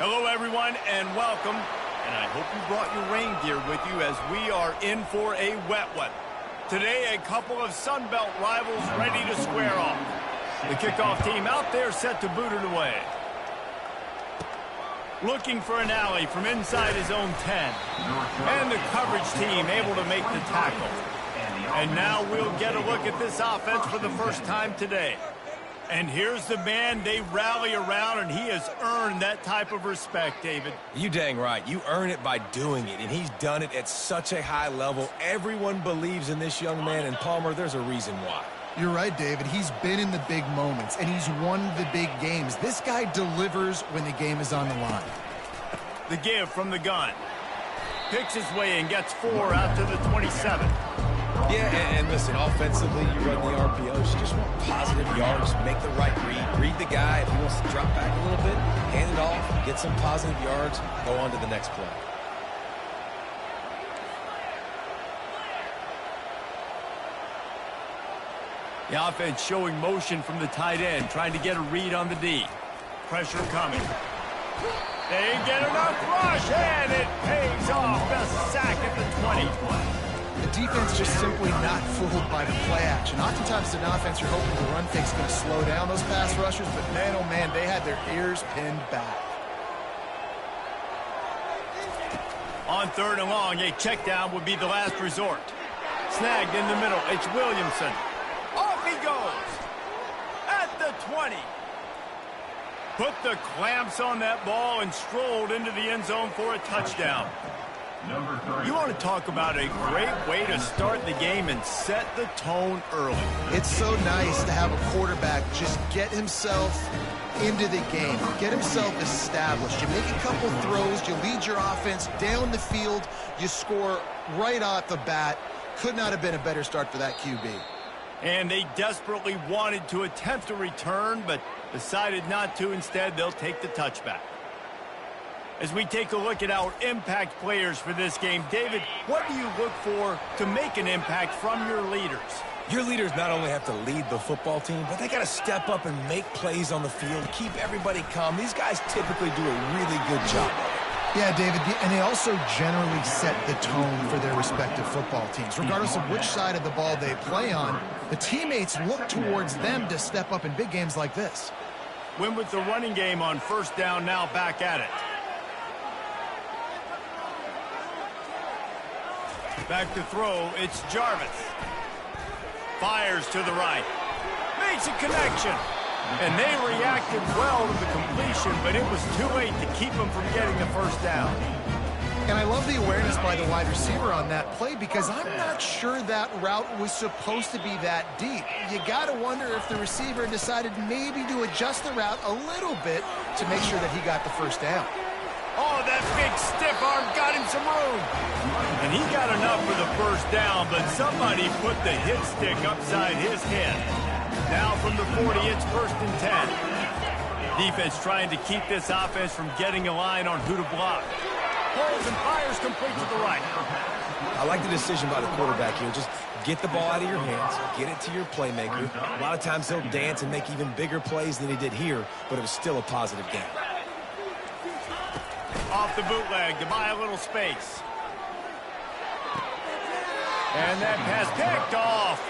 Hello, everyone, and welcome. And I hope you brought your rain gear with you as we are in for a wet one. Today, a couple of Sun Belt rivals ready to square off. The kickoff team out there set to boot it away. Looking for an alley from inside his own 10. And the coverage team able to make the tackle. And now we'll get a look at this offense for the first time today. And here's the man they rally around, and he has earned that type of respect, David. You dang right. You earn it by doing it, and he's done it at such a high level. Everyone believes in this young man, and Palmer, there's a reason why. You're right, David. He's been in the big moments, and he's won the big games. This guy delivers when the game is on the line. The give from the gun. Picks his way and gets 4 out to the 27. Yeah, and listen, offensively, you run the RPOs. You just want positive yards, make the right read the guy. If he wants to drop back a little bit, hand it off, get some positive yards, go on to the next play. The offense showing motion from the tight end, trying to get a read on the D. Pressure coming. They get enough rush, and it pays off. The sack at the 20. The defense just simply not fooled by the play action. Oftentimes, an offense, you're hoping the run fake's going to slow down those pass rushers, but man, oh man, they had their ears pinned back. On 3rd and long, a check down would be the last resort. Snagged in the middle, it's Williamson. Off he goes at the 20. Put the clamps on that ball and strolled into the end zone for a touchdown. You want to talk about a great way to start the game and set the tone early. It's so nice to have a quarterback just get himself into the game, get himself established. You make a couple throws, you lead your offense down the field, you score right off the bat. Could not have been a better start for that QB. And they desperately wanted to attempt a return, but decided not to. Instead, they'll take the touchback. As we take a look at our impact players for this game, David, what do you look for to make an impact from your leaders? Your leaders not only have to lead the football team, but they got to step up and make plays on the field, keep everybody calm. These guys typically do a really good job. Yeah, David, and they also generally set the tone for their respective football teams. Regardless of which side of the ball they play on, the teammates look towards them to step up in big games like this. Win with the running game on 1st down, now back at it. Back to throw, it's Jarvis. Fires to the right. Makes a connection. And they reacted well to the completion, but it was too late to keep them from getting the 1st down. And I love the awareness by the wide receiver on that play because I'm not sure that route was supposed to be that deep. You got to wonder if the receiver decided maybe to adjust the route a little bit to make sure that he got the 1st down. Oh, that big stiff arm got him some room. And he got enough for the 1st down, but somebody put the hit stick upside his head. Now from the 40, it's 1st and 10. Defense trying to keep this offense from getting a line on who to block. Pulls and fires complete to the right. I like the decision by the quarterback here. Just get the ball out of your hands, get it to your playmaker. A lot of times he'll dance and make even bigger plays than he did here, but it was still a positive game. Off the bootleg to buy a little space. And that pass picked off.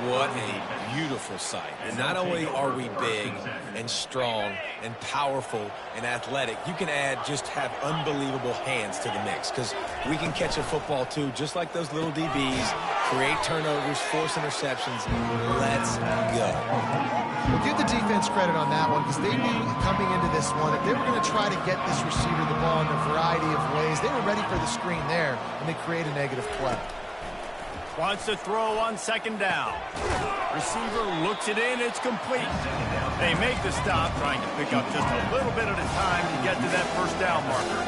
What a beautiful sight. And not only are we big and strong and powerful and athletic, you can just have unbelievable hands to the mix because we can catch a football too, just like those little DBs, create turnovers, force interceptions. Let's go. We'll give the defense credit on that one because they knew coming into this one that they were going to try to get this receiver the ball in a variety of ways. They were ready for the screen there, and they create a negative play. Wants to throw on 2nd down. Receiver looks it in, it's complete. They make the stop, trying to pick up just a little bit at a time to get to that 1st down marker.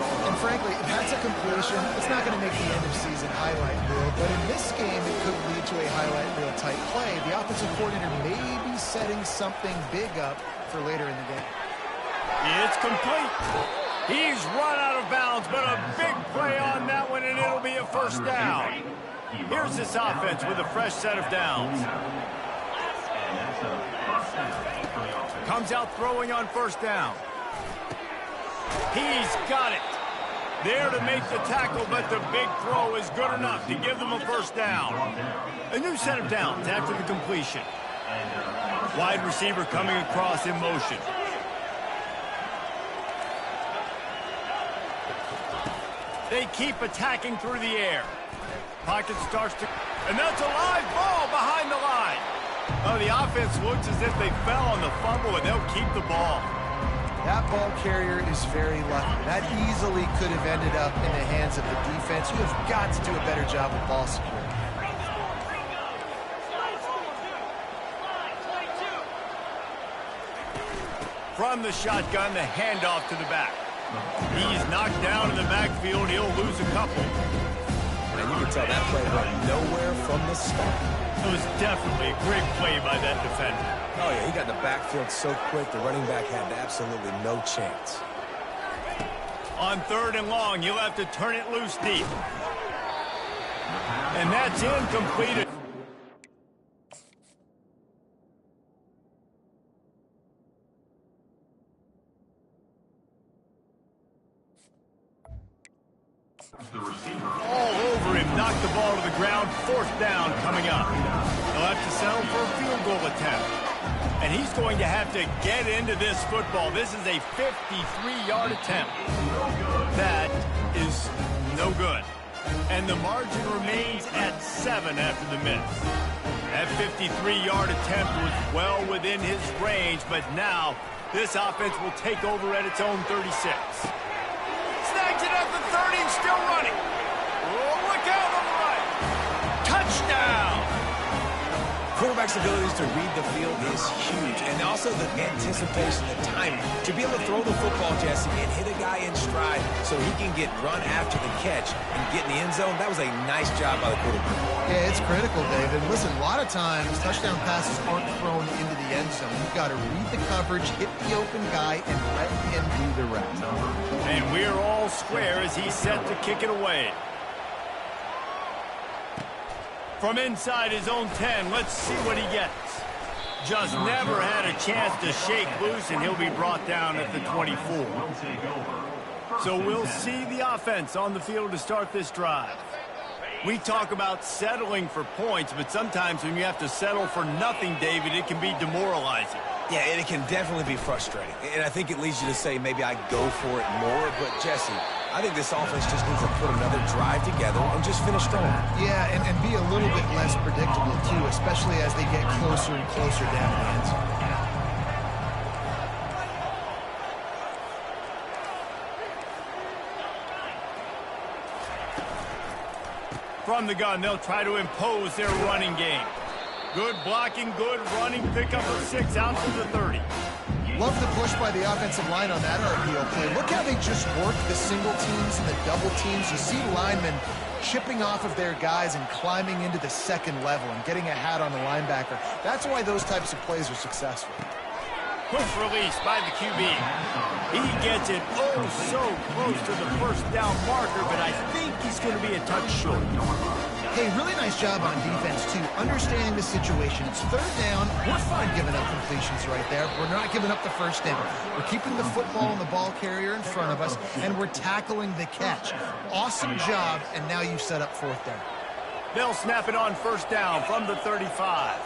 And frankly, if that's a completion, it's not going to make the end of season highlight reel, but in this game, it could lead to a highlight reel type play. The offensive coordinator may be setting something big up for later in the game. It's complete. He's run out of bounds, but a big play on that one, and it'll be a 1st down. Here's this offense with a fresh set of downs. Comes out throwing on 1st down. He's got it. There to make the tackle, but the big throw is good enough to give them a first down. A new set of downs after the completion. Wide receiver coming across in motion. They keep attacking through the air. Pocket starts to... And that's a live ball behind the line. Oh, the offense looks as if they fell on the fumble, and they'll keep the ball. That ball carrier is very lucky. That easily could have ended up in the hands of the defense. You have got to do a better job with ball security. From the shotgun, the handoff to the back. He's knocked down in the backfield. He'll lose a couple. And you can tell that play went nowhere from the start. It was definitely a great play by that defender. Oh, yeah, he got in the backfield so quick, the running back had absolutely no chance. On 3rd and long, you'll have to turn it loose deep. And that's incomplete. All over him, knocked the ball to the ground, 4th down coming up. They'll have to settle for a field goal attempt. And he's going to have to get into this football. This is a 53-yard attempt. That is no good. And the margin remains at 7 after the miss. That 53-yard attempt was well within his range, but now this offense will take over at its own 36. Snags it at the 30 and still running. Oh, look out on the right. Touchdown! Quarterback's abilities to read the field is huge, and also the anticipation, the timing. To be able to throw the football, Jesse, and hit a guy in stride so he can get run after the catch and get in the end zone, that was a nice job by the quarterback. Yeah, it's critical, David. Listen, a lot of times, touchdown passes aren't thrown into the end zone. You've got to read the coverage, hit the open guy, and let him do the rest. And we're all square as he's set to kick it away. From inside his own 10, let's see what he gets. Just never had a chance to shake loose, and he'll be brought down at the 24. So we'll see the offense on the field to start this drive. We talk about settling for points, but sometimes when you have to settle for nothing, David, it can be demoralizing. Yeah, and it can definitely be frustrating. And I think it leads you to say maybe I go for it more. But, Jesse, I think this offense just needs to put another drive together and just finish strong. Yeah, and be a little bit less predictable, too, especially as they get closer and closer down the end zone. From the gun, they'll try to impose their running game. Good blocking, good running, pickup of 6 out to the 30. Love the push by the offensive line on that RPO play. Look how they just work the single teams and the double teams. You see linemen chipping off of their guys and climbing into the second level and getting a hat on the linebacker. That's why those types of plays are successful. Quick release by the QB. He gets it oh so close to the first down marker, but I think he's going to be a touch short. Hey, really nice job on defense, too, understanding the situation. It's 3rd down. We're fine giving up completions right there. We're not giving up the first down. We're keeping the football and the ball carrier in front of us, and we're tackling the catch. Awesome job, and now you've set up 4th down. They'll snap it on 1st down from the 35.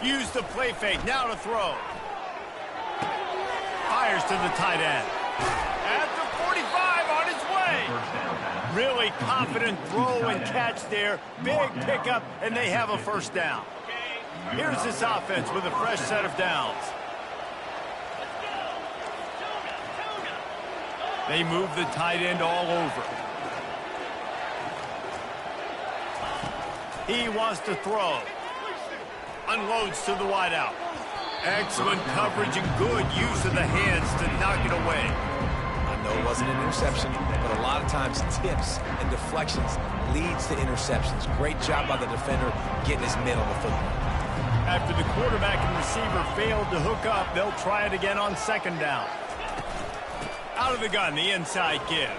Use the play fake, now to throw. Fires to the tight end. At the 45, on his way. Really confident throw and catch there. Big pickup, and they have a 1st down. Here's this offense with a fresh set of downs. They move the tight end all over. He wants to throw. Unloads to the wideout. Excellent coverage and good use of the hands to knock it away. I know it wasn't an interception, but a lot of times tips and deflections leads to interceptions. Great job by the defender getting his mitt on the football. After the quarterback and receiver failed to hook up, they'll try it again on 2nd down. Out of the gun, the inside give.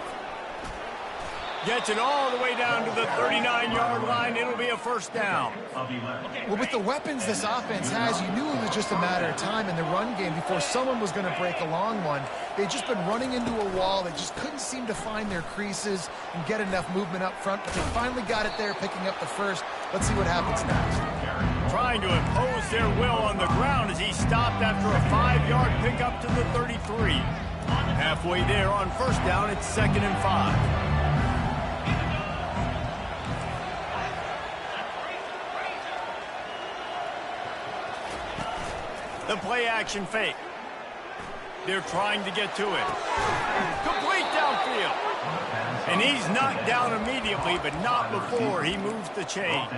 Gets it all the way down to the 39-yard line. It'll be a first down. Well, with the weapons this offense has, you knew it was just a matter of time in the run game before someone was going to break a long one. They'd just been running into a wall. They just couldn't seem to find their creases and get enough movement up front, but they finally got it there, picking up the first. Let's see what happens next. Trying to impose their will on the ground as he stopped after a 5-yard pickup to the 33. Halfway there on first down, it's 2nd and 5. The play-action fake. They're trying to get to it. Complete downfield. And he's knocked down immediately, but not before he moves the chains.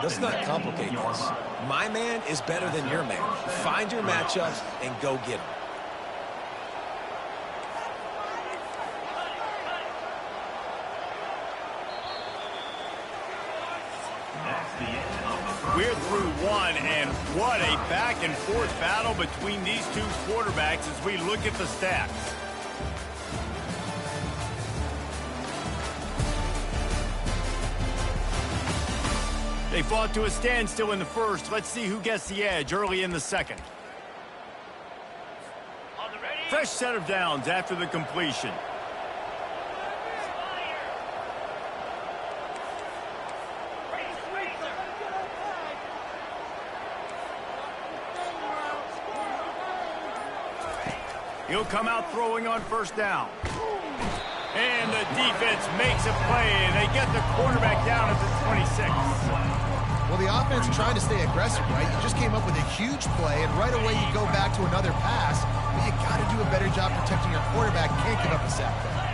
Let's not complicate this. My man is better than your man. Find your matchups and go get them. We're through one, and what a back-and-forth battle between these two quarterbacks as we look at the stats. They fought to a standstill in the first. Let's see who gets the edge early in the second. Fresh set of downs after the completion. He'll come out throwing on first down. And the defense makes a play, and they get the quarterback down at the 26. Well, the offense tried to stay aggressive, right? You just came up with a huge play, and right away you go back to another pass, but you got to do a better job protecting your quarterback. Can't give up a sack there.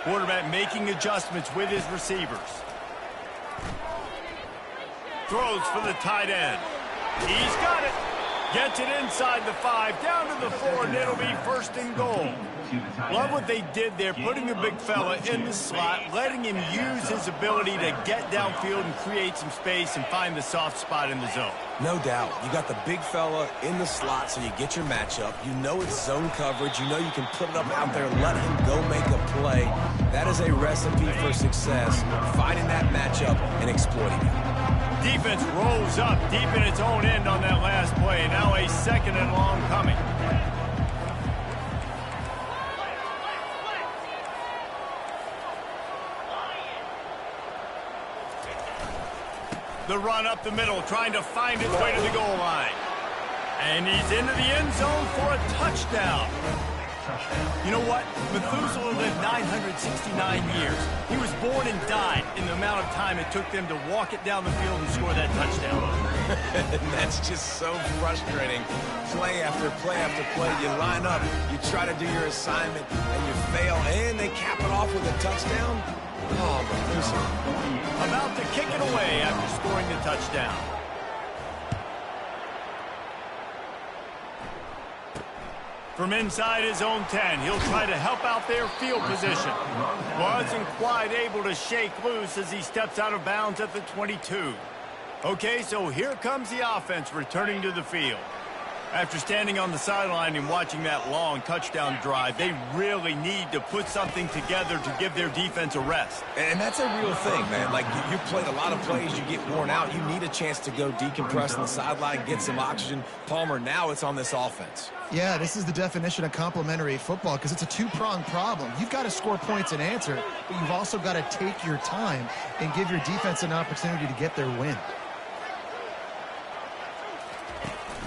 Quarterback making adjustments with his receivers. Throws for the tight end. He's got it. Gets it inside the 5, down to the 4, and it'll be 1st and goal. Love what they did there, putting the big fella in the slot, letting him use his ability to get downfield and create some space and find the soft spot in the zone. No doubt. You got the big fella in the slot, so you get your matchup. You know it's zone coverage. You know you can put it up out there, let him go make a play. That is a recipe for success, finding that matchup and exploiting it. Defense rolls up deep in its own end on that last play. Now a 2nd and long coming. The run up the middle, trying to find his way to the goal line. And he's into the end zone for a touchdown. You know what? Methuselah lived 969 years. He was born and died in the amount of time it took them to walk it down the field and score that touchdown. That's just so frustrating. Play after play after play. You line up, you try to do your assignment, and you fail, and they cap it off with a touchdown. Oh, Methuselah. About to kick it away after scoring the touchdown. From inside his own 10, he'll try to help out their field position. Wasn't quite able to shake loose as he steps out of bounds at the 22. Okay, so here comes the offense returning to the field. After standing on the sideline and watching that long touchdown drive, they really need to put something together to give their defense a rest. And that's a real thing, man. Like, you played a lot of plays, you get worn out. You need a chance to go decompress on the sideline, get some oxygen. Palmer, now it's on this offense. Yeah, this is the definition of complementary football because it's a two-pronged problem. You've got to score points and answer, but you've also got to take your time and give your defense an opportunity to get their win.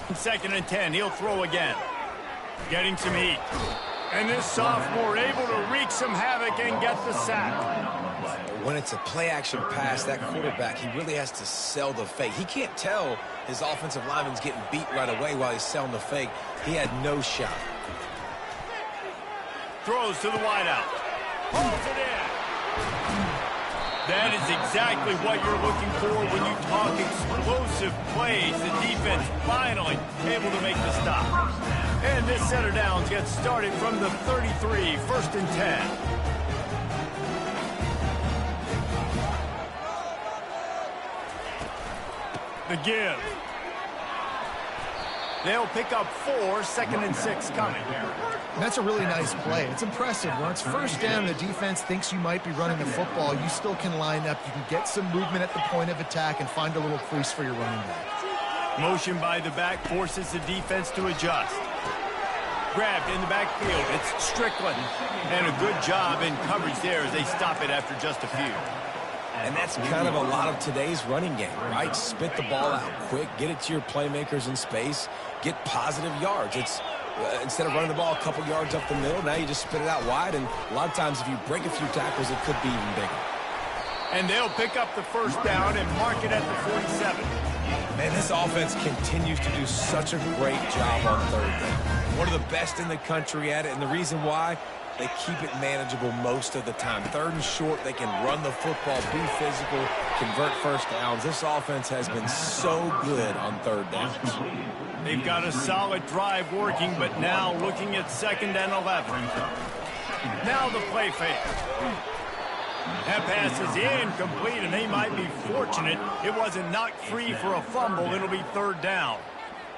2nd and 10, he'll throw again. Getting some heat. And this sophomore able to wreak some havoc and get the sack. When it's a play-action pass, that quarterback, he really has to sell the fake. He can't tell his offensive lineman's getting beat right away while he's selling the fake. He had no shot. Throws to the wideout. Holds it in. That is exactly what you're looking for when you talk explosive plays. The defense finally able to make the stop. And this set of downs gets started from the 33, 1st and 10. The give. They'll pick up 4, 2nd and 6 coming. And that's a really nice play. It's impressive. When it's first down, the defense thinks you might be running the football. You still can line up. You can get some movement at the point of attack and find a little crease for your running back. Motion by the back forces the defense to adjust. Grabbed in the backfield. It's Strickland. And a good job in coverage there as they stop it after just a few. And that's kind of a lot of today's running game, right? Spit the ball out quick, get it to your playmakers in space, get positive yards. It's instead of running the ball a couple yards up the middle, now you just spit it out wide, and a lot of times if you break a few tackles, it could be even bigger. And they'll pick up the first down and mark it at the 47. Man, this offense continues to do such a great job on third down. One of the best in the country at it, and the reason why, they keep it manageable most of the time. 3rd and short, they can run the football, be physical, convert first downs. This offense has been so good on 3rd downs. They've got a solid drive working, but now looking at 2nd and 11. Now the play fake. That pass is incomplete, and they might be fortunate it wasn't knocked free for a fumble. It'll be 3rd down.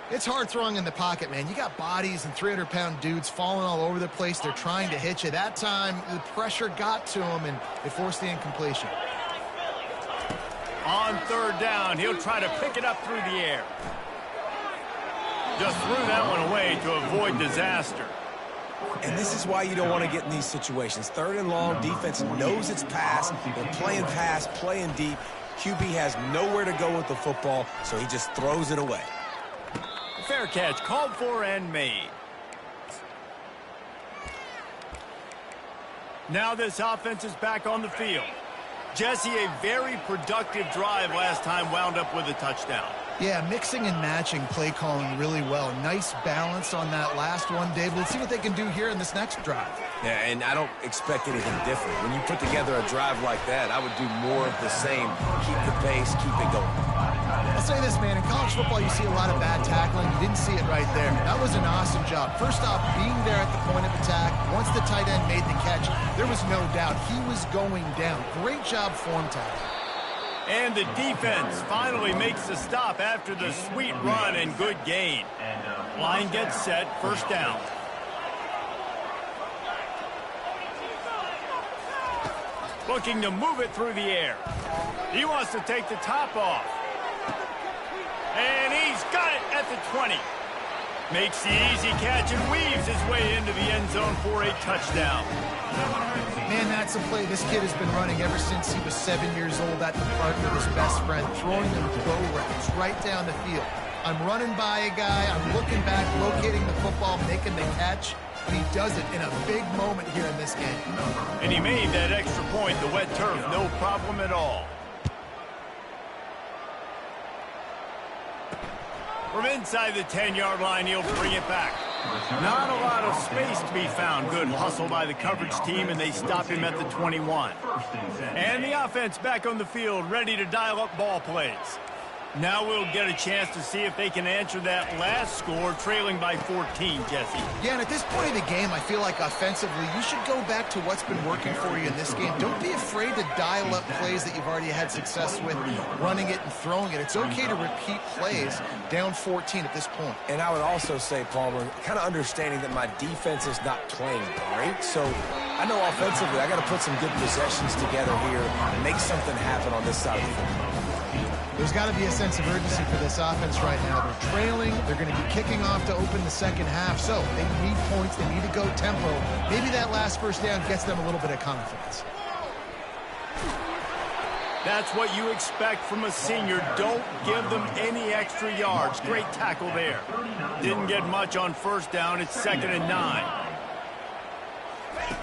It's hard throwing in the pocket, man. You got bodies and 300-pound dudes falling all over the place. They're trying to hit you. That time, the pressure got to him, and it forced the incompletion. On 3rd down, he'll try to pick it up through the air. Just threw that one away to avoid disaster. And this is why you don't want to get in these situations. 3rd and long, defense knows it's pass. They're playing pass, playing deep. QB has nowhere to go with the football, so he just throws it away. Fair catch, called for and made. Now this offense is back on the field. Jesse, a very productive drive last time, wound up with a touchdown. Yeah, mixing and matching play calling really well. Nice balance on that last one, Dave. Let's see what they can do here in this next drive. Yeah, and I don't expect anything different. When you put together a drive like that, I would do more of the same. Keep the pace, keep it going. I'll say this, man. In college football, you see a lot of bad tackling. You didn't see it right there. That was an awesome job. First off, being there at the point of attack. Once the tight end made the catch, there was no doubt he was going down. Great job form tackling. And the defense finally makes the stop after the sweet run and good gain. Line gets set, 1st down. Looking to move it through the air. He wants to take the top off. And he's got it at the 20. Makes the easy catch and weaves his way into the end zone for a touchdown. Man, that's a play this kid has been running ever since he was 7 years old at the park with his best friend, throwing them go routes right down the field. I'm running by a guy, I'm looking back, locating the football, making the catch, and he does it in a big moment here in this game. And he made that extra point, the wet turf, no problem at all. From inside the 10-yard line, he'll bring it back. Not a lot of space to be found. Good hustle by the coverage team, and they stop him at the 21. And the offense back on the field, ready to dial up ball plays. Now we'll get a chance to see if they can answer that last score, trailing by 14, Jesse. Yeah, and at this point of the game, I feel like offensively, you should go back to what's been working for you in this game. Don't be afraid to dial up plays that you've already had success with, running it and throwing it. It's okay to repeat plays down 14 at this point. And I would also say, Palmer, kind of understanding that my defense is not playing great, so I know offensively I got to put some good possessions together here and make something happen on this side of the football. There's got to be a sense of urgency for this offense right now. They're trailing. They're going to be kicking off to open the second half. So they need points. They need to go tempo. Maybe that last first down gets them a little bit of confidence. That's what you expect from a senior. Don't give them any extra yards. Great tackle there. Didn't get much on 1st down. It's 2nd and 9.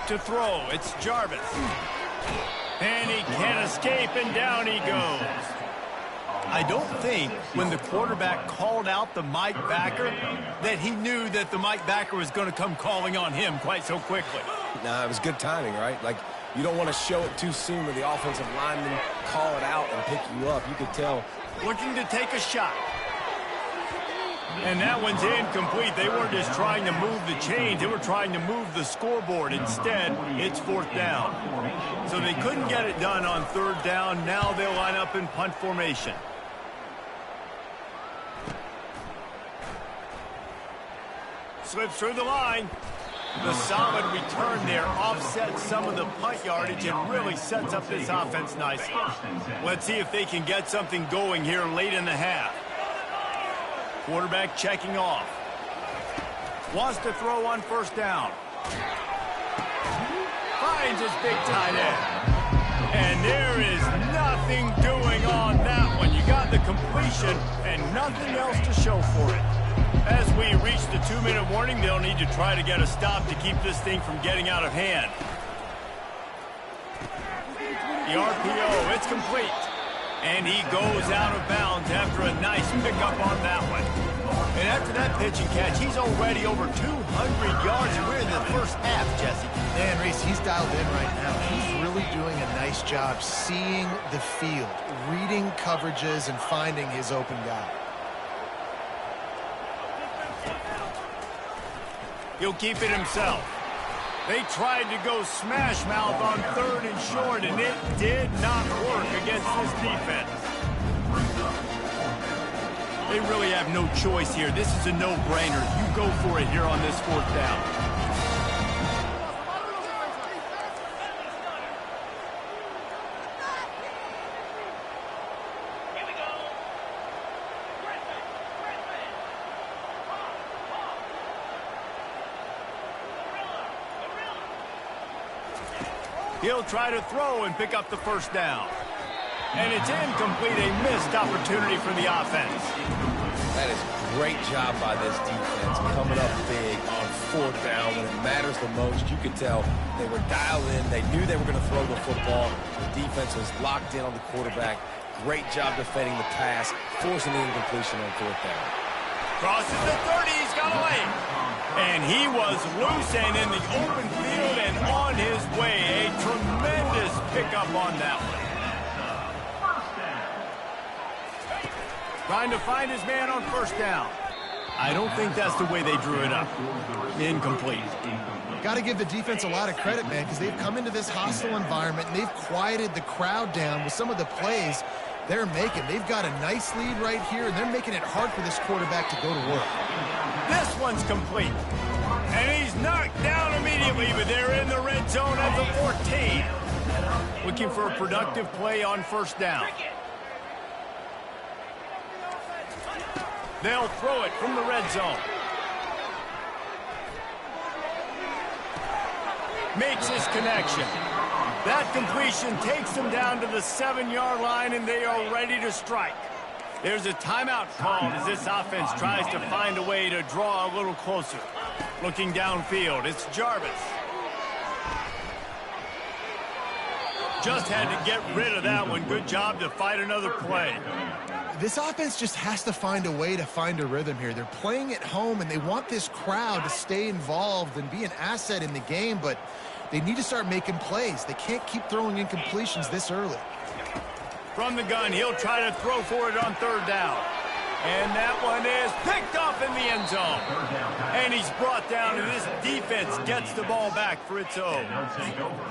To throw, it's Jarvis. And he can't escape, and down he goes. I don't think when the quarterback called out the Mike backer that he knew that the Mike backer was going to come calling on him quite so quickly. Nah, it was good timing, right? Like, you don't want to show it too soon where the offensive lineman call it out and pick you up. You could tell. Looking to take a shot. And that one's incomplete. They weren't just trying to move the chains. They were trying to move the scoreboard. Instead, it's 4th down. So they couldn't get it done on 3rd down. Now they'll line up in punt formation. slips through the line. The solid return there offsets some of the punt yardage and really sets up this offense nicely. Let's see if they can get something going here late in the half. Quarterback checking off. Wants to throw on first down. Finds his big tight end. And there is nothing doing on that one. You got the completion and nothing else to show for it. As we reach the 2-minute warning, they'll need to try to get a stop to keep this thing from getting out of hand. The RPO, it's complete. And he goes out of bounds after a nice pickup on that one. And after that pitch and catch, he's already over 200 yards. And we're in the first half, Jesse. Man, Reese, he's dialed in right now. He's really doing a nice job seeing the field, reading coverages, and finding his open guy. He'll keep it himself. They tried to go smash mouth on 3rd and short, and it did not work against this defense. They really have no choice here. This is a no-brainer. You go for it here on this 4th down. He'll try to throw and pick up the first down. And it's incomplete, a missed opportunity for the offense. That is great job by this defense, coming up big on 4th down when it matters the most. You could tell they were dialed in. They knew they were going to throw the football. The defense was locked in on the quarterback. Great job defending the pass, forcing the incompletion on 4th down. Crosses the 30, he's got away. And he was loose and in the open field and on his way. A tremendous pickup on that one. Trying to find his man on first down. I don't think that's the way they drew it up. Incomplete. Got to give the defense a lot of credit, man, because they've come into this hostile environment and they've quieted the crowd down with some of the plays they're making. They've got a nice lead right here, and they're making it hard for this quarterback to go to work. This one's complete. And he's knocked down immediately, but they're in the red zone at the 14. Looking for a productive play on first down. They'll throw it from the red zone. Makes his connection. That completion takes them down to the 7-yard line, and they are ready to strike. There's a timeout called as this offense tries to find a way to draw a little closer. Looking downfield, it's Jarvis. Just had to get rid of that one. Good job to fight another play. This offense just has to find a way to find a rhythm here. They're playing at home, and they want this crowd to stay involved and be an asset in the game, but they need to start making plays. They can't keep throwing incompletions this early. From the gun, he'll try to throw for it on 3rd down. And that one is picked off in the end zone. And he's brought down, and this defense gets the ball back for its own.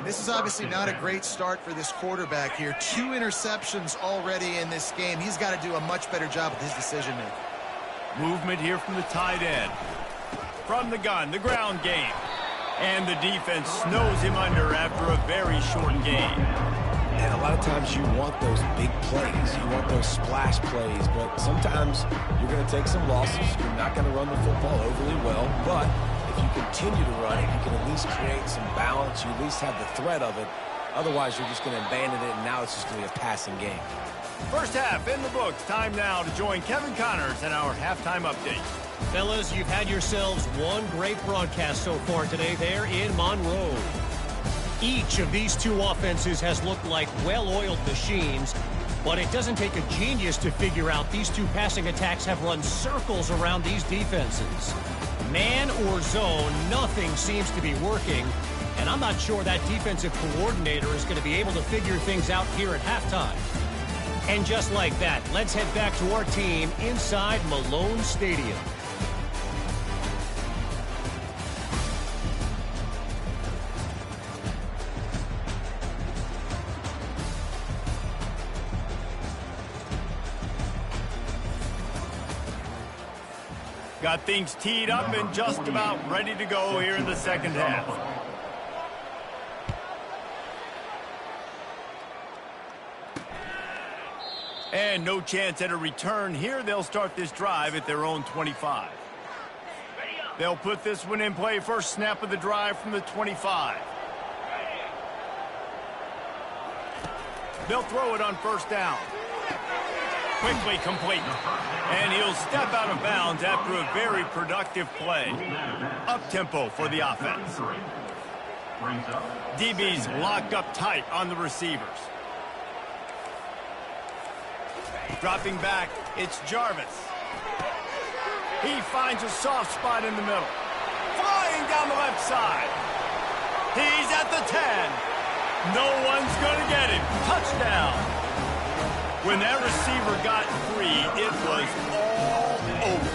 This is obviously not a great start for this quarterback here. 2 interceptions already in this game. He's got to do a much better job with his decision-making. Movement here from the tight end. From the gun, the ground game. And the defense snows him under after a very short game. And a lot of times you want those big plays. You want those splash plays. But sometimes you're going to take some losses. You're not going to run the football overly well. But if you continue to run it, you can at least create some balance. You at least have the threat of it. Otherwise, you're just going to abandon it, and now it's just going to be a passing game. First half in the books. Time now to join Kevin Connors in our halftime update. Fellas, you've had yourselves one great broadcast so far today there in Monroe. Each of these two offenses has looked like well-oiled machines, but it doesn't take a genius to figure out these two passing attacks have run circles around these defenses. Man or zone, nothing seems to be working, and I'm not sure that defensive coordinator is going to be able to figure things out here at halftime. And just like that, let's head back to our team inside Malone Stadium. Got things teed up and just about ready to go here in the second half. And no chance at a return here. They'll start this drive at their own 25. They'll put this one in play. First snap of the drive from the 25. They'll throw it on first down. Quickly complete. And he'll step out of bounds after a very productive play. Up-tempo for the offense. DB's locked up tight on the receivers. Dropping back, it's Jarvis. He finds a soft spot in the middle. Flying down the left side. He's at the 10. No one's going to get him. Touchdown. When that receiver got free, it was all over.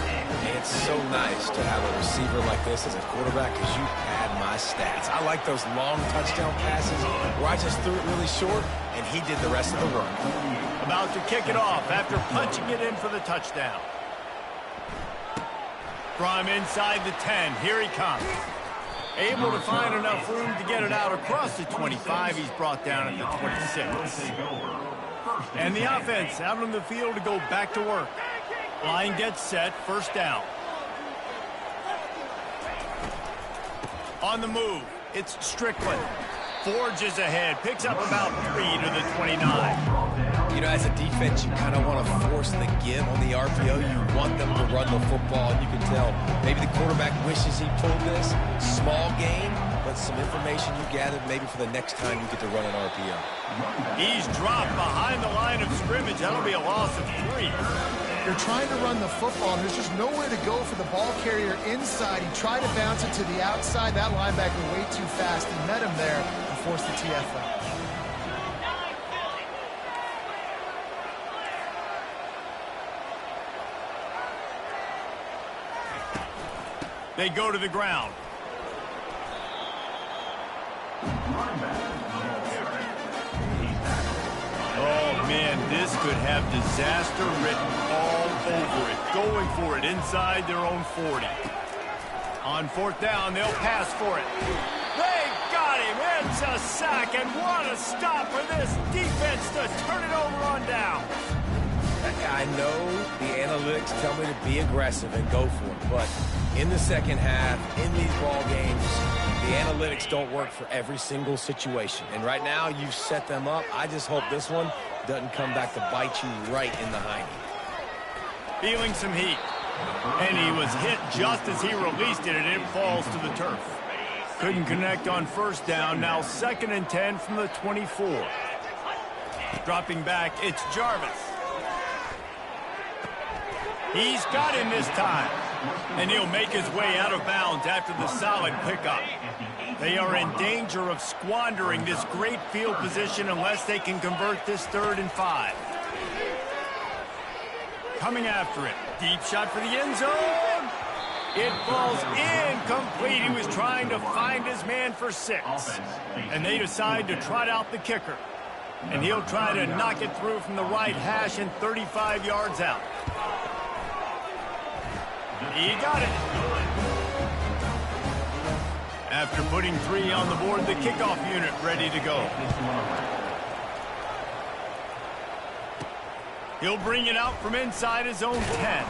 It's so nice to have a receiver like this as a quarterback because you pad my stats. I like those long touchdown passes where I just threw it really short and he did the rest of the run. About to kick it off after punching it in for the touchdown. From inside the 10, here he comes. Able to find enough room to get it out across the 25. He's brought down at the 26. And the offense out on the field to go back to work. Line gets set, first down. On the move, it's Strickland. Forges ahead, picks up about 3 to the 29. You know, as a defense, you kind of want to force the give on the RPO. You want them to run the football. You can tell maybe the quarterback wishes he pulled this. Small game, but some information you gathered maybe for the next time you get to run an RPO. He's dropped behind the line of scrimmage. That'll be a loss of 3. You're trying to run the football, and there's just nowhere to go for the ball carrier inside. He tried to bounce it to the outside. That linebacker way too fast. He met him there and forced the TFL. They go to the ground. Oh, man, this could have disaster written all over it. Going for it inside their own 40. On fourth down, they'll pass for it. They got him. It's a sack, and what a stop for this defense to turn it over on down. I know the analytics tell me to be aggressive and go for it, but in the second half, in these ball games, the analytics don't work for every single situation. And right now, you've set them up. I just hope this one doesn't come back to bite you right in the hiney. Feeling some heat. And he was hit just as he released it, and it falls to the turf. Couldn't connect on first down. Now 2nd and 10 from the 24. Dropping back, it's Jarvis. He's got him this time. And he'll make his way out of bounds after the solid pickup. They are in danger of squandering this great field position unless they can convert this 3rd and 5. Coming after it. Deep shot for the end zone. It falls incomplete. He was trying to find his man for 6. And they decide to trot out the kicker. And he'll try to knock it through from the right hash and 35 yards out. He got it. After putting 3 on the board, the kickoff unit ready to go. He'll bring it out from inside his own 10.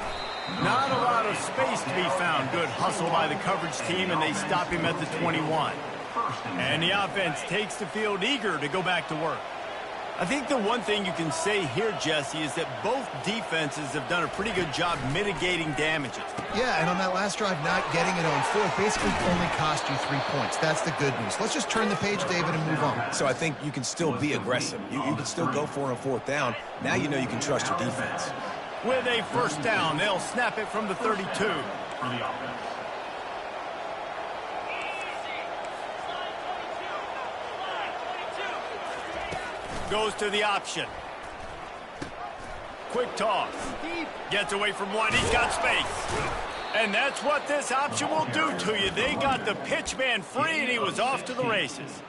Not a lot of space to be found. Good hustle by the coverage team, and they stop him at the 21. And the offense takes the field eager to go back to work. I think the one thing you can say here, Jesse, is that both defenses have done a pretty good job mitigating damages. Yeah, and on that last drive, not getting it on 4th basically only cost you 3 points. That's the good news. Let's just turn the page, David, and move on. So I think you can still be aggressive. You can still go for it on 4th down. Now you know you can trust your defense. With a first down, they'll snap it from the 32. Goes to the option. Quick toss. Gets away from one. He's got space. And that's what this option will do to you. They got the pitch man free, and he was off to the races.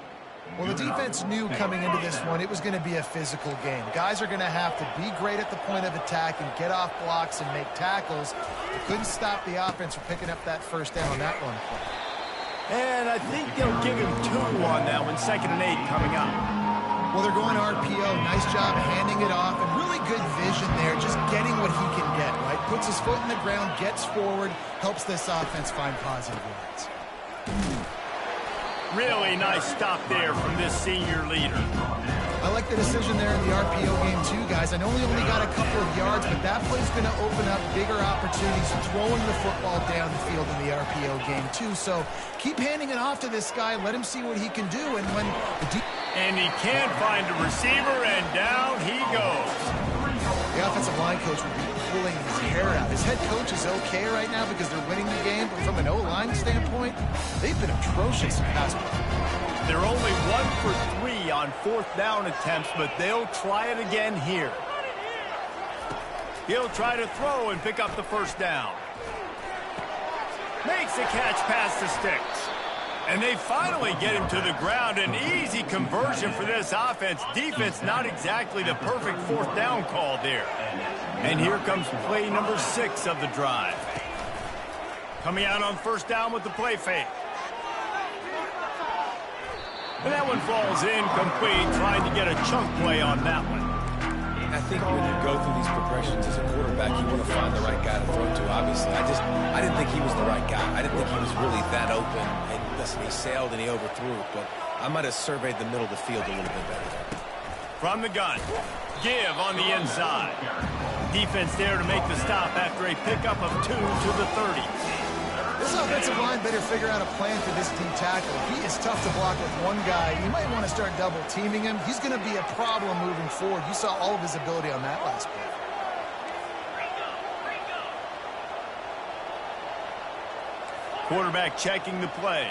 Well, the defense knew coming into this one it was going to be a physical game. Guys are going to have to be great at the point of attack and get off blocks and make tackles. They couldn't stop the offense from picking up that first down on that run play. And I think they'll give him 2 on that one. 2nd and 8 coming up. Well, they're going RPO. Nice job handing it off, and really good vision there, just getting what he can get, right? Puts his foot in the ground, gets forward, helps this offense find positive yards. Really nice stop there from this senior leader. I like the decision there in the RPO game too, guys. I know he only got a couple of yards, but that play's going to open up bigger opportunities throwing the football down the field in the RPO game too. So keep handing it off to this guy. Let him see what he can do. And when and he can't find a receiver, and down he goes. The offensive line coach will be pulling his hair out. His head coach is okay right now because they're winning the game, but from an O-line standpoint, they've been atrocious in pass play. They're only 1 for 3 on 4th down attempts, but they'll try it again here. He'll try to throw and pick up the first down. Makes a catch past the sticks. And they finally get him to the ground. An easy conversion for this offense. Defense not exactly the perfect 4th down call there. And here comes play number 6 of the drive. Coming out on 1st down with the play fake. And that one falls incomplete, trying to get a chunk play on that one. I think when you go through these progressions as a quarterback, you want to find the right guy to throw to, obviously. I didn't think he was the right guy. I didn't think he was really that open. And listen, he sailed and he overthrew it, but I might have surveyed the middle of the field a little bit better there. From the gun, give on the inside. Defense there to make the stop after a pickup of 2 to the 30. This offensive line better figure out a plan for this D tackle. He is tough to block with one guy. You might want to start double teaming him. He's going to be a problem moving forward. You saw all of his ability on that last play. Quarterback checking the play.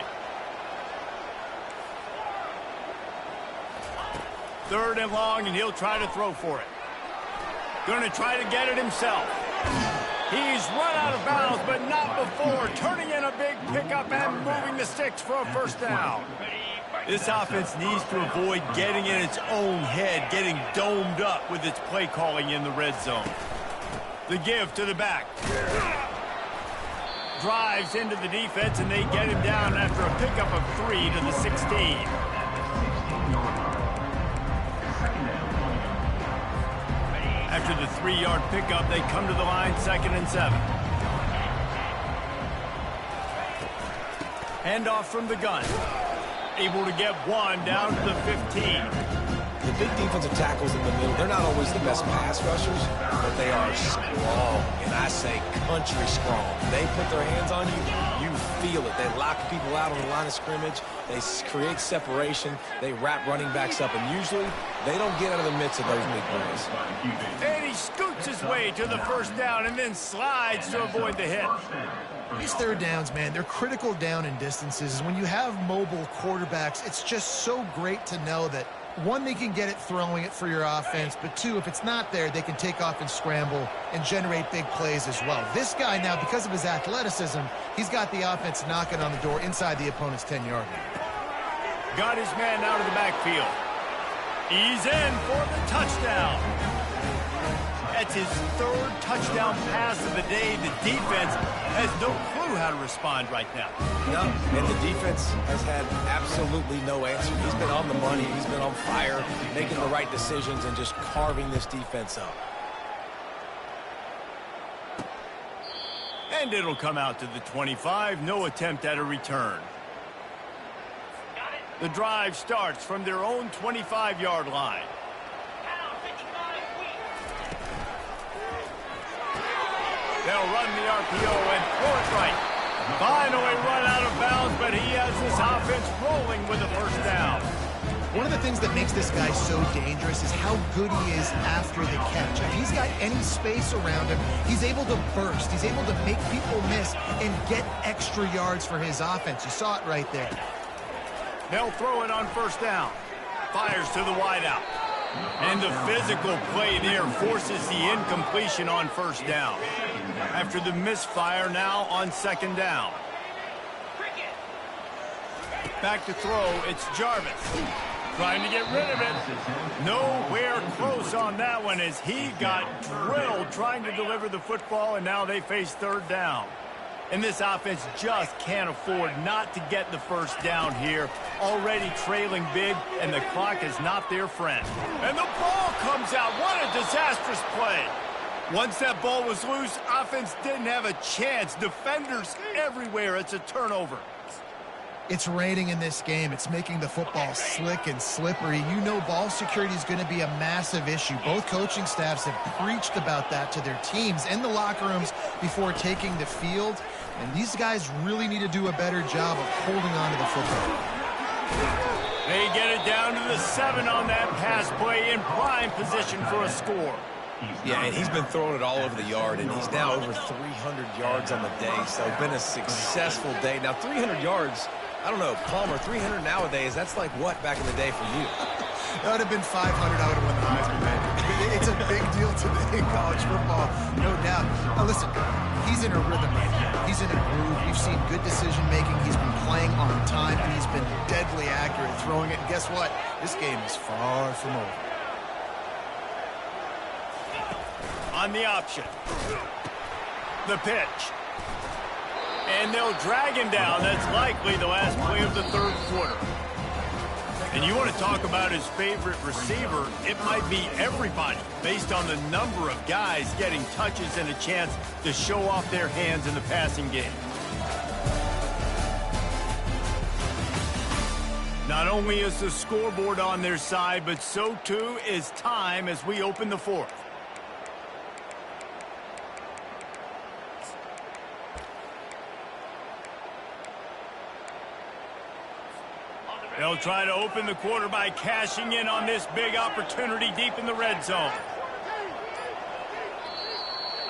3rd and long, and he'll try to throw for it. Going to try to get it himself. He's run out of bounds, but not before. Turning in a big pickup and moving the sticks for a 1st down. This offense needs to avoid getting in its own head, getting domed up with its play calling in the red zone. The give to the back. Drives into the defense, and they get him down after a pickup of 3 to the 16. After the 3-yard pickup, they come to the line, 2nd and 7. Handoff from the gun. Able to get 1 down to the 15. The big defensive tackles in the middle, they're not always the best pass rushers, but they are strong, and I say country strong. They put their hands on you, you feel it. They lock people out on the line of scrimmage. They create separation. They wrap running backs up, and usually they don't get out of the midst of those big boys. And he scoots his way to the 1st down and then slides to avoid the hit. These 3rd downs, man, they're critical down in distances. When you have mobile quarterbacks, it's just so great to know that, 1, they can get it throwing it for your offense, but 2, if it's not there, they can take off and scramble and generate big plays as well. This guy now, because of his athleticism, he's got the offense knocking on the door inside the opponent's 10-yard line. Got his man out of the backfield. He's in for the touchdown. That's his 3rd touchdown pass of the day. The defense has no clue how to respond right now. No, and the defense has had absolutely no answer. He's been on the money. He's been on fire, making the right decisions and just carving this defense up. And it'll come out to the 25. No attempt at a return. The drive starts from their own 25-yard line. They'll run the RPO and throw it right. Finally run out of bounds, but he has this offense rolling with a 1st down. One of the things that makes this guy so dangerous is how good he is after the catch. If he's got any space around him, he's able to burst. He's able to make people miss and get extra yards for his offense. You saw it right there. They'll throw it on 1st down. Fires to the wideout. And the physical play there forces the incompletion on 1st down. After the misfire, now on 2nd down. Back to throw, it's Jarvis. Trying to get rid of it. Nowhere close on that one as he got drilled trying to deliver the football, and now they face third down. And this offense just can't afford not to get the first down here. Already trailing big, and the clock is not their friend. And the ball comes out. What a disastrous play. Once that ball was loose, offense didn't have a chance. Defenders everywhere. It's a turnover. It's raining in this game. It's making the football slick and slippery. You know ball security is going to be a massive issue. Both coaching staffs have preached about that to their teams in the locker rooms before taking the field. And these guys really need to do a better job of holding on to the football. They get it down to the 7 on that pass play in prime position for a score. Yeah, and he's been throwing it all over the yard, and he's now over 300 yards on the day. So been a successful day. Now, 300 yards, I don't know, Palmer, 300 nowadays, that's like what back in the day for you? That would have been 500. I would have won the Heisman, man. It's a big deal today in college football, no doubt. Now, listen, he's in a rhythm right now. He's in a groove. We've seen good decision-making. He's been playing on time, and he's been deadly accurate throwing it. And guess what? This game is far from over. On the option. The pitch. And they'll drag him down. That's likely the last play of the third quarter. And you want to talk about his favorite receiver, it might be everybody based on the number of guys getting touches and a chance to show off their hands in the passing game. Not only is the scoreboard on their side, but so too is time as we open the fourth. They'll try to open the quarter by cashing in on this big opportunity deep in the red zone.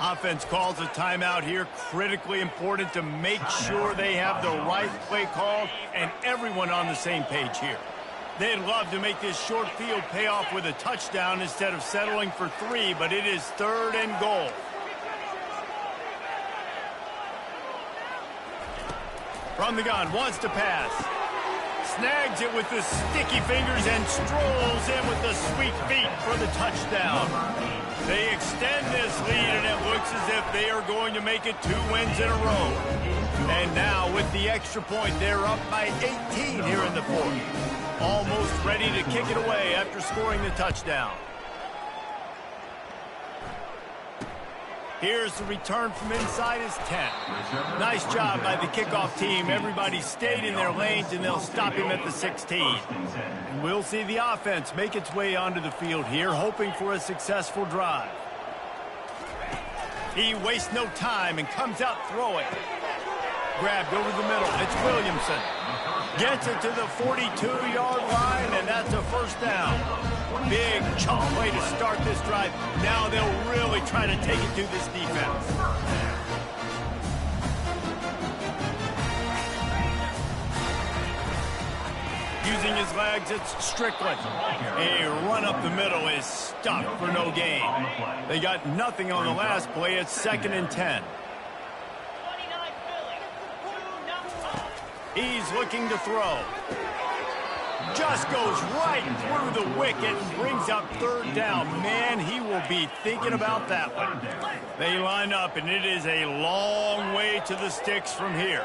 Offense calls a timeout here. Critically important to make sure they have the right play called and everyone on the same page here. They'd love to make this short field pay off with a touchdown instead of settling for 3, but it is 3rd and goal. From the gun, wants to pass. Snags it with the sticky fingers and strolls in with the sweet feet for the touchdown. They extend this lead, and it looks as if they are going to make it 2 wins in a row. And now, with the extra point, they're up by 18 here in the fourth. Almost ready to kick it away after scoring the touchdown. Here's the return from inside his 10. Nice job by the kickoff team. Everybody stayed in their lanes, and they'll stop him at the 16. And we'll see the offense make its way onto the field here, hoping for a successful drive. He wastes no time and comes out throwing. Grabbed over the middle. It's Williamson. Gets it to the 42-yard line, and that's a first down. Big chunk play to start this drive. Now they'll really try to take it to this defense. Using his legs, it's Strickland. A run up the middle is stuck for no gain. They got nothing on the last play. It's 2nd and 10. He's looking to throw. Just goes right through the wicket and brings up 3rd down. Man, he will be thinking about that one. They line up, and it is a long way to the sticks from here.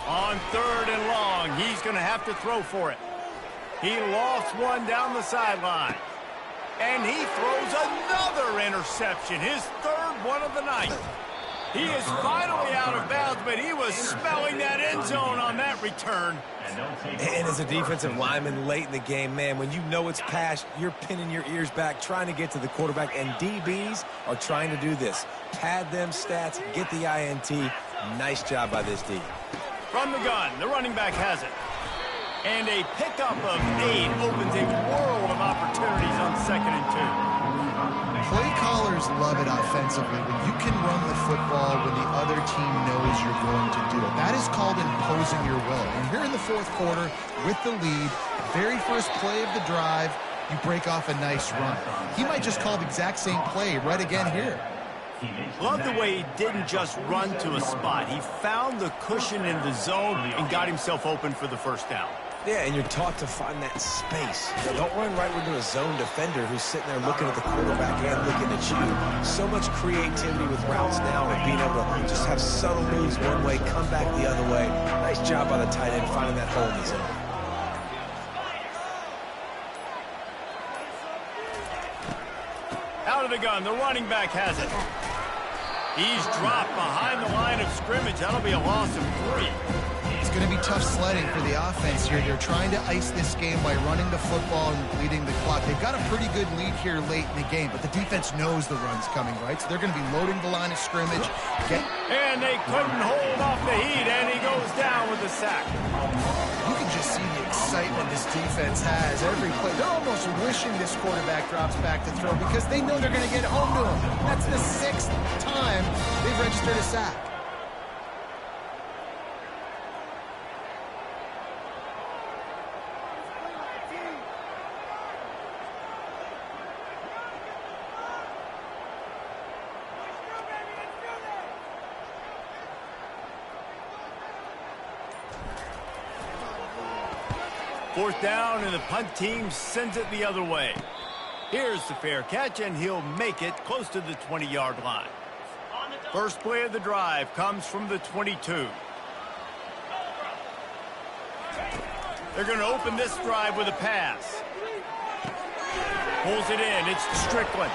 On 3rd and long, he's going to have to throw for it. He lost one down the sideline. And he throws another interception, his 3rd one of the night. He is finally out of bounds, but he was smelling that end zone on that return. And as a defensive lineman late in the game, man, when you know it's past, you're pinning your ears back, trying to get to the quarterback, and DBs are trying to do this. Pad them stats, get the INT. Nice job by this D. From the gun, the running back has it. And a pickup of 8 opens a world of opportunities on 2nd and 2. Play callers love it offensively when you can run the football when the other team knows you're going to do it. That is called imposing your will. And here in the 4th quarter, with the lead, very first play of the drive, you break off a nice run. He might just call the exact same play right again here. Love the way he didn't just run to a spot. He found the cushion in the zone and got himself open for the first down. Yeah, and you're taught to find that space. Don't run right into a zone defender who's sitting there looking at the quarterback and looking at you. So much creativity with routes now and being able to just have subtle moves one way, come back the other way. Nice job by the tight end finding that hole in the zone. Out of the gun, the running back has it. He's dropped behind the line of scrimmage. That'll be a loss of 3. It's going to be tough sledding for the offense here. They're trying to ice this game by running the football and bleeding the clock. They've got a pretty good lead here late in the game, but the defense knows the run's coming, right? So they're going to be loading the line of scrimmage. And they couldn't hold off the heat, and he goes down with a sack. You can just see the excitement this defense has every play. They're almost wishing this quarterback drops back to throw because they know they're going to get home to him. That's the 6th time they've registered a sack. Fourth down, and the punt team sends it the other way. Here's the fair catch, and he'll make it close to the 20-yard line. First play of the drive comes from the 22. They're going to open this drive with a pass. Pulls it in. It's Strickland.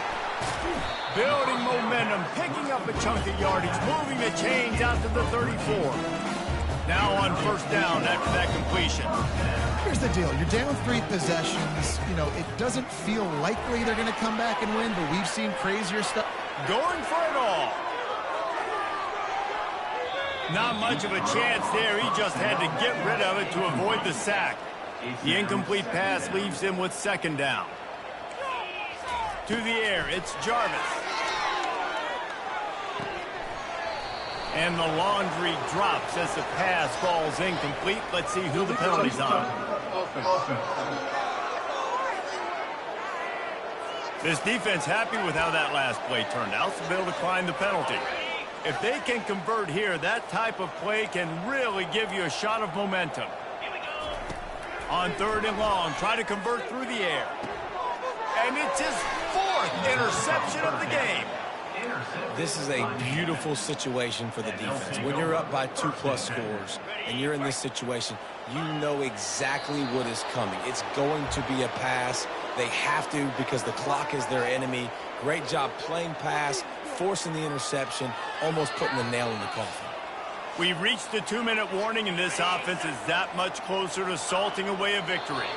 Building momentum, picking up a chunk of yardage, moving the chains out to the 34. Now on first down after that completion. Here's the deal. You're down 3 possessions. You know, it doesn't feel likely they're going to come back and win, but we've seen crazier stuff. Going for it all. Not much of a chance there. He just had to get rid of it to avoid the sack. The incomplete pass leaves him with second down. To the air, it's Jarvis. And the laundry drops as the pass falls incomplete. Let's see who the penalty's on. This defense happy with how that last play turned out, so they'll decline the penalty. If they can convert here, that type of play can really give you a shot of momentum. On third and long, try to convert through the air. And it's his 4th interception of the game. This is a beautiful situation for the defense. When you're up by 2+ scores and you're in this situation, you know exactly what is coming. It's going to be a pass. They have to because the clock is their enemy. Great job playing pass, forcing the interception, almost putting the nail in the coffin. We've reached the 2-minute warning, and this offense is that much closer to salting away a victory.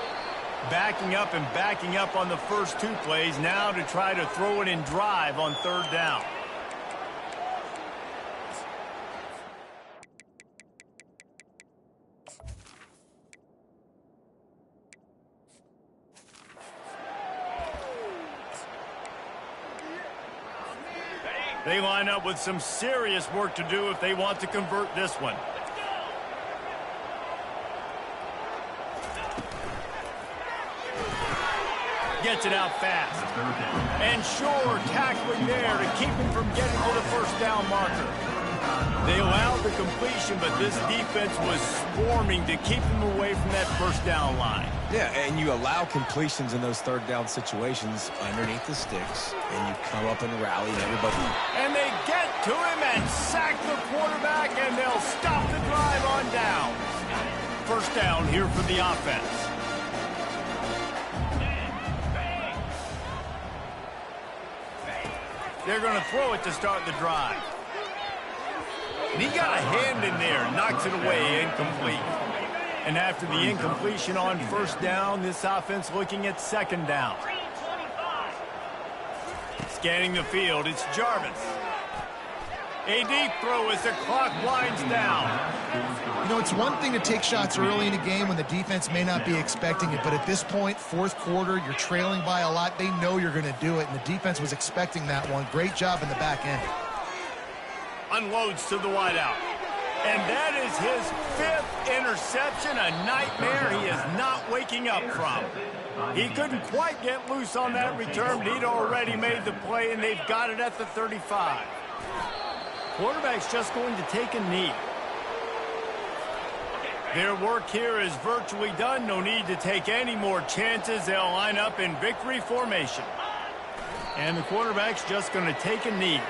Backing up and backing up on the first 2 plays now to try to throw it in drive on third down. They line up with some serious work to do if they want to convert this one. Gets it out fast. And sure, tackling there to keep him from getting to the first down marker. They allowed the completion, but this defense was swarming to keep him away from that first down line. Yeah, and you allow completions in those third down situations underneath the sticks, and you come up and rally and everybody. And they get to him and sack the quarterback, and they'll stop the drive on down. First down here for the offense. They're going to throw it to start the drive. And he got a hand in there, knocks it away, incomplete. And after the incompletion on first down, this offense looking at second down. Scanning the field, it's Jarvis. A deep throw as the clock winds down. You know, it's one thing to take shots early in a game when the defense may not be expecting it, but at this point, fourth quarter, you're trailing by a lot. They know you're going to do it, and the defense was expecting that one. Great job in the back end. Unloads to the wideout. And that is his 5th interception, a nightmare he has not wasted. breaking up from. He couldn't quite get loose on that return, but he'd already made the play, and they've got it at the 35. Quarterback's just going to take a knee. Their work here is virtually done. No need to take any more chances. They'll line up in victory formation. And the quarterback's just going to take a knee.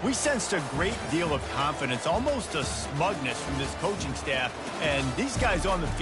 We sensed a great deal of confidence, almost a smugness from this coaching staff, and these guys on the field